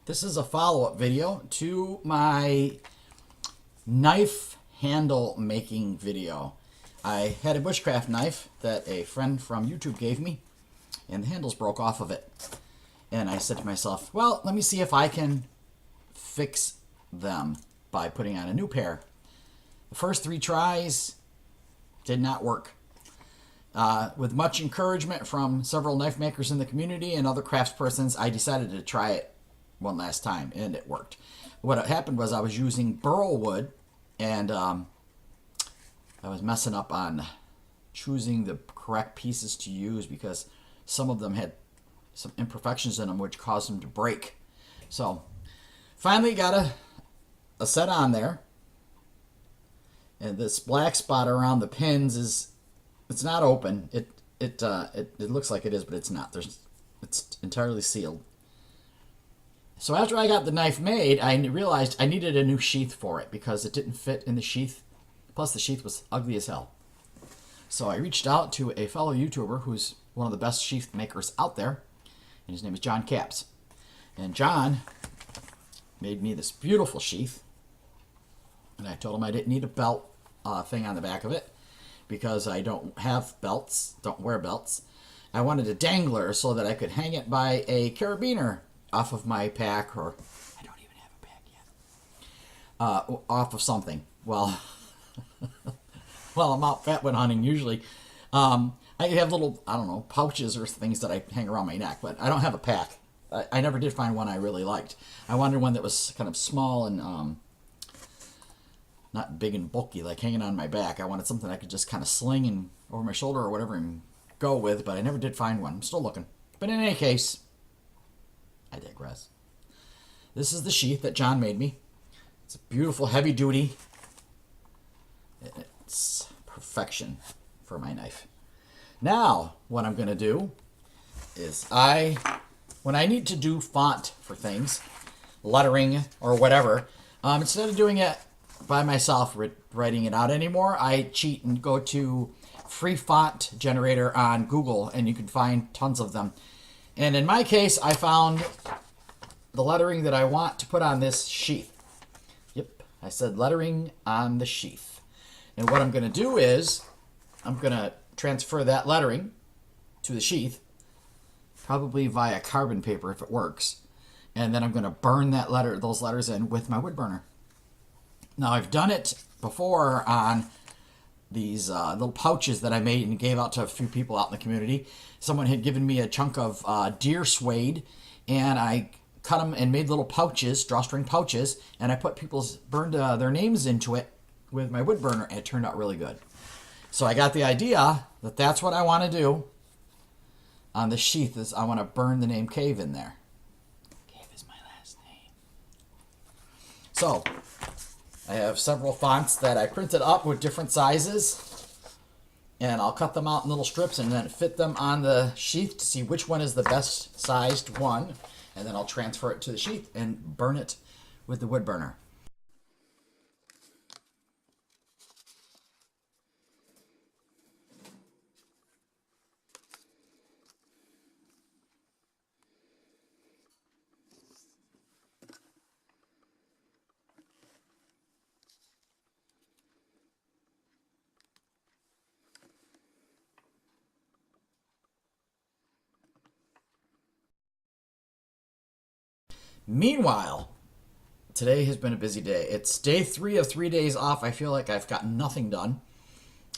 This is a follow-up video to my knife handle making video. I had a bushcraft knife that a friend from YouTube gave me, and the handles broke off of it. And I said to myself, well, let me see if I can fix them by putting on a new pair. The first 3 tries did not work. With much encouragement from several knife makers in the community and other craftspersons, I decided to try it one last time, and it worked. What happened was I was using burl wood, and I was messing up on choosing the correct pieces to use because some of them had some imperfections in them which caused them to break. So finally got a set on there, and this black spot around the pins it's not open. It looks like it is, but it's not. It's entirely sealed. So after I got the knife made, I realized I needed a new sheath for it because it didn't fit in the sheath. Plus, the sheath was ugly as hell. So I reached out to a fellow YouTuber who's one of the best sheath makers out there, and his name is John Capps. And John made me this beautiful sheath, and I told him I didn't need a belt thing on the back of it because I don't have belts, don't wear belts. I wanted a dangler so that I could hang it by a carabiner off of my pack, or I don't even have a pack yet, off of something. Well, well, I'm out fatwood hunting usually. I have little, I don't know, pouches or things that I hang around my neck, but I don't have a pack. I never did find one I really liked. I wanted one that was kind of small and not big and bulky, like hanging on my back. I wanted something I could just kind of sling and over my shoulder or whatever and go with, but I never did find one. I'm still looking. But in any case, I digress. This is the sheath that John made me. It's a beautiful, heavy duty. It's perfection for my knife. Now, what I'm going to do is when I need to do font for things, lettering or whatever, instead of doing it by myself, writing it out anymore, I cheat and go to free font generator on Google, and you can find tons of them. And in my case, I found the lettering that I want to put on this sheath. Yep, I said lettering on the sheath. And what I'm going to do is I'm going to transfer that lettering to the sheath, probably via carbon paper if it works. And then I'm going to burn those letters in with my wood burner. Now, I've done it before on these little pouches that I made and gave out to a few people out in the community. Someone had given me a chunk of deer suede, and I cut them and made little pouches, drawstring pouches, and I burned their names into it with my wood burner, and it turned out really good. So I got the idea that that's what I want to do on the sheath. Is I want to burn the name Cave in there. Cave is my last name. So I have several fonts that I printed up with different sizes, and I'll cut them out in little strips and then fit them on the sheath to see which one is the best sized one, and then I'll transfer it to the sheath and burn it with the wood burner. Meanwhile, today has been a busy day. It's day 3 of 3 days off. I feel like I've gotten nothing done.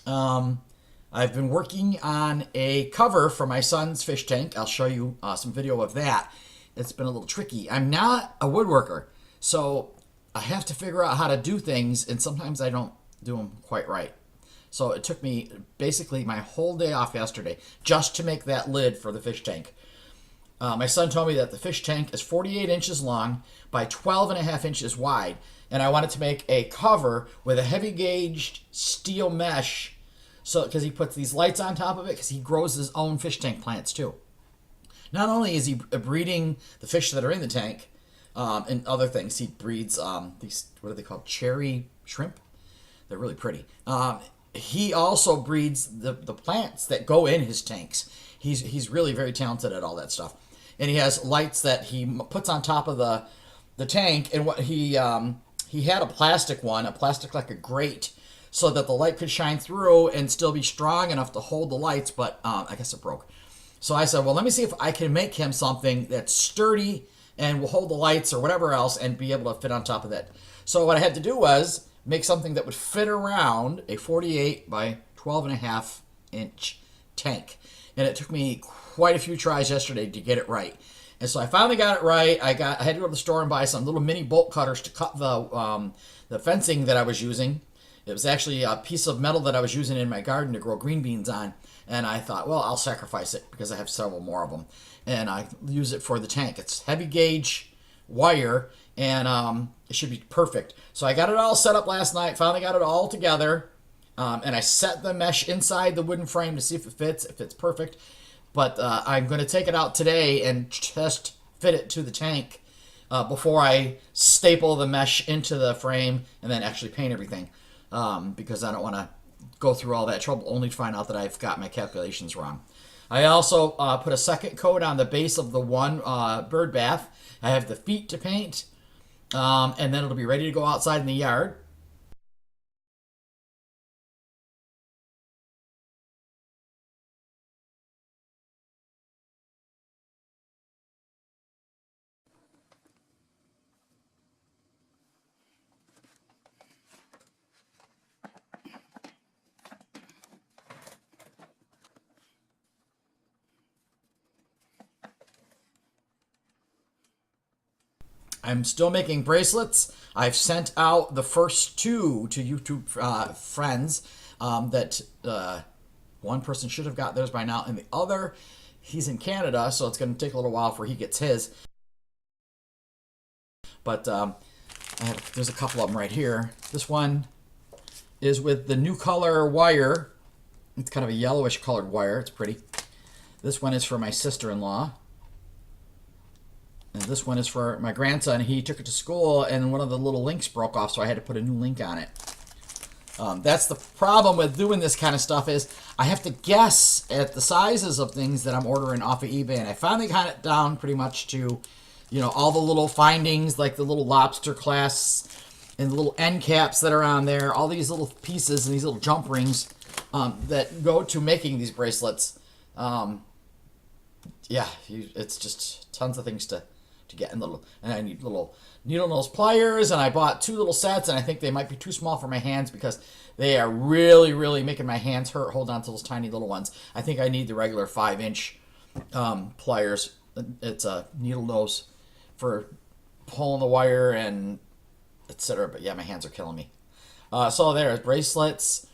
I've been working on a cover for my son's fish tank. I'll show you some video of that. It's been a little tricky. I'm not a woodworker, so I have to figure out how to do things, and sometimes I don't do them quite right. So it took me basically my whole day off yesterday just to make that lid for the fish tank. My son told me that the fish tank is 48 inches long by 12.5 inches wide, and I wanted to make a cover with a heavy gauged steel mesh, so because he puts these lights on top of it because he grows his own fish tank plants too. Not only is he breeding the fish that are in the tank and other things, he breeds these, what are they called, cherry shrimp? They're really pretty. He also breeds the plants that go in his tanks. He's really very talented at all that stuff. And he has lights that he puts on top of the tank, and what he had a plastic one, a plastic like a grate, so that the light could shine through and still be strong enough to hold the lights, but I guess it broke. So I said, well, let me see if I can make him something that's sturdy and will hold the lights or whatever else and be able to fit on top of that. So what I had to do was make something that would fit around a 48 by 12.5-inch tank. And it took me quite a few tries yesterday to get it right. And so I finally got it right. I had to go to the store and buy some little mini bolt cutters to cut the fencing that I was using. It was actually a piece of metal that I was using in my garden to grow green beans on. And I thought, well, I'll sacrifice it because I have several more of them. And I use it for the tank. It's heavy gauge wire, and it should be perfect. So I got it all set up last night, finally got it all together. And I set the mesh inside the wooden frame to see if it fits, if it's perfect. But I'm going to take it out today and just fit it to the tank before I staple the mesh into the frame and then actually paint everything. Because I don't want to go through all that trouble only to find out that I've got my calculations wrong. I also put a second coat on the base of the one bird bath. I have the feet to paint, and then it'll be ready to go outside in the yard. I'm still making bracelets. I've sent out the first two to YouTube friends that one person should have got theirs by now, and the other, he's in Canada, so it's going to take a little while before he gets his. But there's a couple of them right here. This one is with the new color wire. It's kind of a yellowish colored wire. It's pretty. This one is for my sister-in-law. And this one is for my grandson. He took it to school, and one of the little links broke off, so I had to put a new link on it. That's the problem with doing this kind of stuff, is I have to guess at the sizes of things that I'm ordering off of eBay. And I finally got it down pretty much to, you know, all the little findings, like the little lobster clasps and the little end caps that are on there, all these little pieces and these little jump rings that go to making these bracelets. Yeah, it's just tons of things to get in and I need little needle nose pliers, and I bought 2 little sets, and I think they might be too small for my hands because they are really, really making my hands hurt holding on to those tiny little ones. I think I need the regular 5-inch pliers. It's a needle nose for pulling the wire and etc. But yeah, my hands are killing me. So there's bracelets,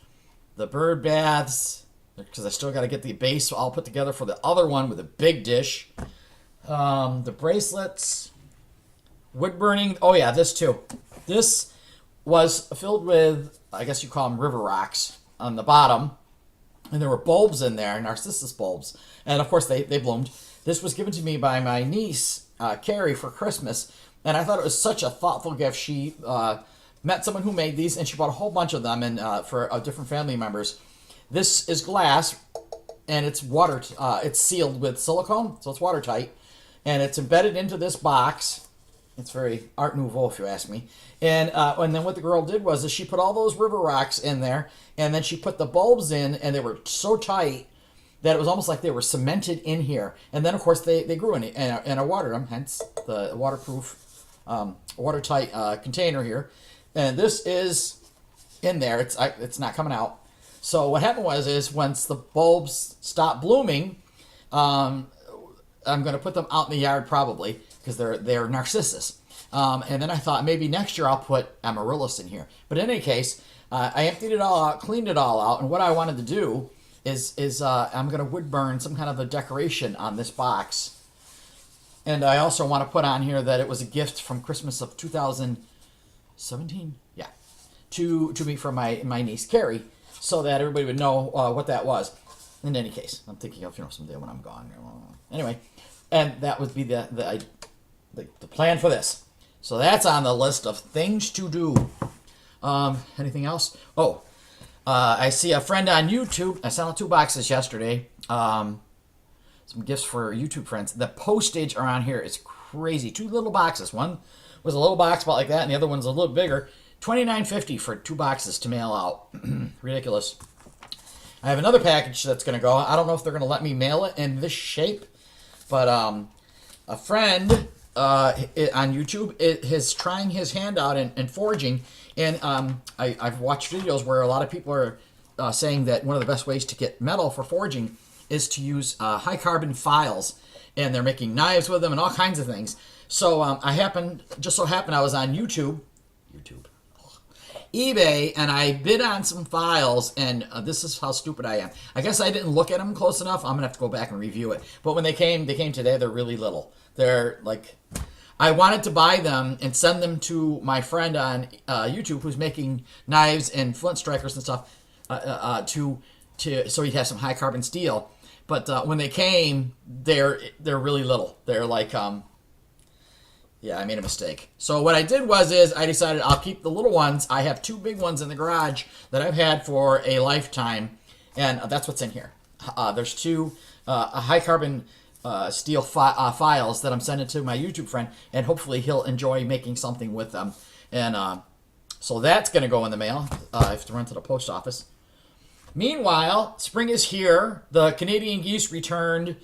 the bird baths, because I still got to get the base all put together for the other one with a big dish. The bracelets, wood burning. Oh yeah, this too. This was filled with, I guess you call them river rocks on the bottom. And there were bulbs in there, narcissus bulbs. And of course they bloomed. This was given to me by my niece, Carrie, for Christmas. And I thought it was such a thoughtful gift. She met someone who made these, and she bought a whole bunch of them and for different family members. This is glass, and it's it's sealed with silicone, so it's watertight. And it's embedded into this box. It's very Art Nouveau, if you ask me. And then what the girl did was she put all those river rocks in there, and then she put the bulbs in, and they were so tight that it was almost like they were cemented in here. And then, of course, they grew in it, and I watered them, hence the waterproof, watertight container here. And this is in there. It's not coming out. So what happened is once the bulbs stopped blooming, I'm going to put them out in the yard probably because they're narcissus. And then I thought maybe next year I'll put amaryllis in here. But in any case, I emptied it all out, cleaned it all out, and what I wanted to do is I'm going to wood burn some kind of a decoration on this box. And I also want to put on here that it was a gift from Christmas of 2017, yeah, to me from my niece Carrie, so that everybody would know what that was. In any case, I'm thinking of someday when I'm gone. Anyway, and that would be the plan for this. So that's on the list of things to do. Anything else? Oh, I see a friend on YouTube. I sent out 2 boxes yesterday. Some gifts for YouTube friends. The postage around here is crazy. 2 little boxes. One was a little box about like that, and the other one's a little bigger. $29.50 for 2 boxes to mail out. Ridiculous. I have another package that's going to go. I don't know if they're going to let me mail it in this shape, but a friend on YouTube is trying his hand out in forging, and I've watched videos where a lot of people are saying that one of the best ways to get metal for forging is to use high carbon files, and they're making knives with them and all kinds of things. So just so happened I was on eBay, and I bid on some files, and this is how stupid I am. I guess I didn't look at them close enough. I'm gonna have to go back and review it. But when they came today. They're really little. They're like, I wanted to buy them and send them to my friend on YouTube who's making knives and flint strikers and stuff, so he'd have some high carbon steel. But when they came, they're really little. They're like yeah, I made a mistake. So what I did is I decided I'll keep the little ones. I have 2 big ones in the garage that I've had for a lifetime, and that's what's in here. There's 2 high carbon steel files that I'm sending to my YouTube friend, and hopefully he'll enjoy making something with them. And so that's going to go in the mail. I have to run to the post office. Meanwhile, spring is here. The Canadian geese returned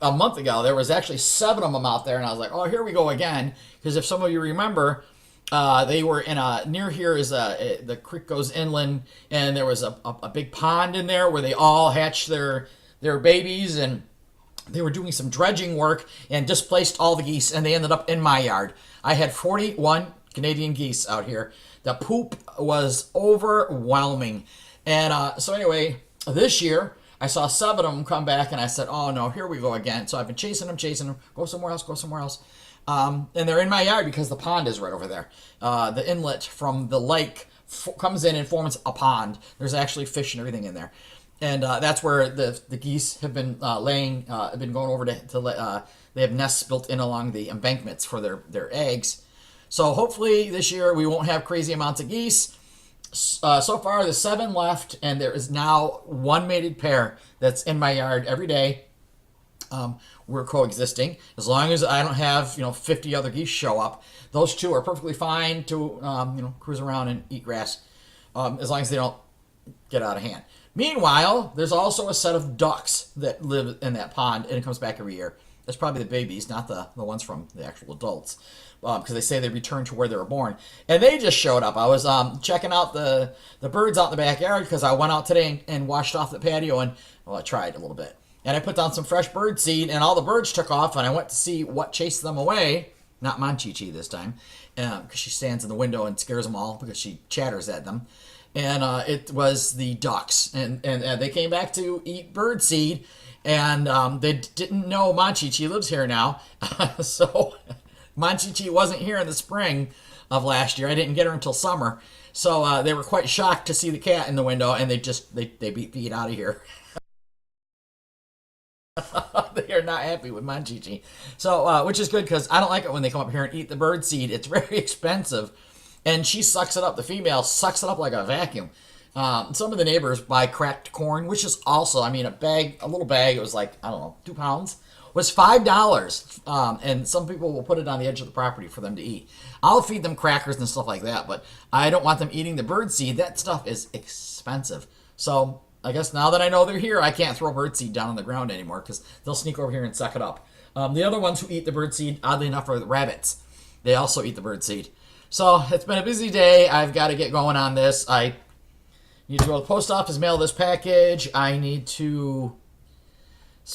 a month ago. There was actually 7 of them out there, and I was like, oh, here we go again. Because if some of you remember, they were in near here is the creek goes inland, and there was a big pond in there where they all hatched their babies, and they were doing some dredging work and displaced all the geese, and they ended up in my yard. I had 41 Canadian geese out here. The poop was overwhelming. And so anyway, this year, I saw 7 of them come back, and I said, oh, no, here we go again. So I've been chasing them, go somewhere else. And they're in my yard because the pond is right over there. The inlet from the lake comes in and forms a pond. There's actually fish and everything in there. And that's where the geese have been laying, have been going over to they have nests built in along the embankments for their eggs. So hopefully this year we won't have crazy amounts of geese. So far, there's 7 left, and there is now 1 mated pair that's in my yard every day. We're coexisting. As long as I don't have 50 other geese show up, those 2 are perfectly fine to cruise around and eat grass, as long as they don't get out of hand. Meanwhile, there's also a set of ducks that live in that pond, and it comes back every year. That's probably the babies, not the ones from the actual adults, because they say they return to where they were born. And they just showed up. I was checking out the birds out in the backyard because I went out today and washed off the patio, and I tried a little bit. And I put down some fresh bird seed, and all the birds took off, and I went to see what chased them away. Not Monchichi this time, because she stands in the window and scares them all because she chatters at them. And it was the ducks, and they came back to eat bird seed. And they didn't know Monchichi lives here now. So Monchichi wasn't here in the spring of last year. I didn't get her until summer. So they were quite shocked to see the cat in the window, and they beat Pete out of here. They are not happy with Monchichi. So, which is good because I don't like it when they come up here and eat the bird seed. It's very expensive. And she sucks it up. The female sucks it up like a vacuum. Some of the neighbors buy cracked corn, which is also, a little bag, it was like, I don't know, 2 pounds, was $5. And some people will put it on the edge of the property for them to eat. I'll feed them crackers and stuff like that, but I don't want them eating the bird seed. That stuff is expensive. So I guess now that I know they're here, I can't throw bird seed down on the ground anymore because they'll sneak over here and suck it up. The other ones who eat the bird seed, oddly enough, are the rabbits. They also eat the bird seed. So it's been a busy day. I've got to get going on this. I need to go to the post office, mail this package. I need to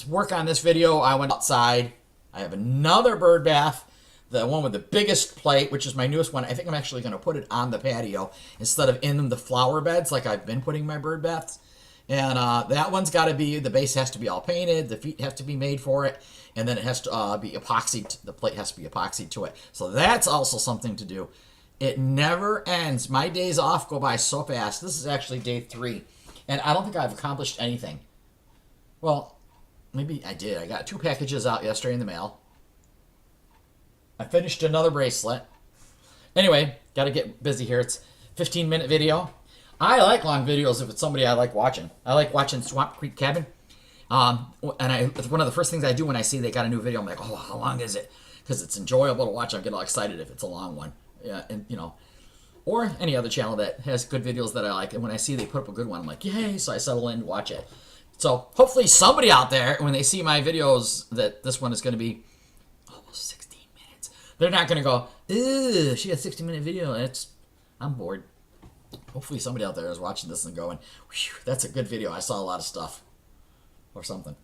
work on this video. I went outside. I have another bird bath, the one with the biggest plate, which is my newest one. I think I'm actually going to put it on the patio instead of in the flower beds like I've been putting my bird baths. And that one's got to be, the base has to be all painted. The feet have to be made for it. And then it has to be epoxied. The plate has to be epoxied to it. So that's also something to do. It never ends. My days off go by so fast. This is actually day 3. And I don't think I've accomplished anything. Well, maybe I did. I got 2 packages out yesterday in the mail. I finished another bracelet. Anyway, got to get busy here. It's a 15-minute video. I like long videos if it's somebody I like watching. I like watching Swamp Creek Cabin. And it's one of the first things I do when I see they got a new video. I'm like, oh, how long is it? because it's enjoyable to watch. I get all excited if it's a long one. Yeah, and or any other channel that has good videos that I like. And when I see they put up a good one, I'm like, yay! So I settle in to watch it. So hopefully somebody out there, when they see my videos, that this one is going to be almost 16 minutes. They're not going to go, ew, she had a 60-minute video. I'm bored. Hopefully somebody out there is watching this and going, that's a good video. I saw a lot of stuff. Or something.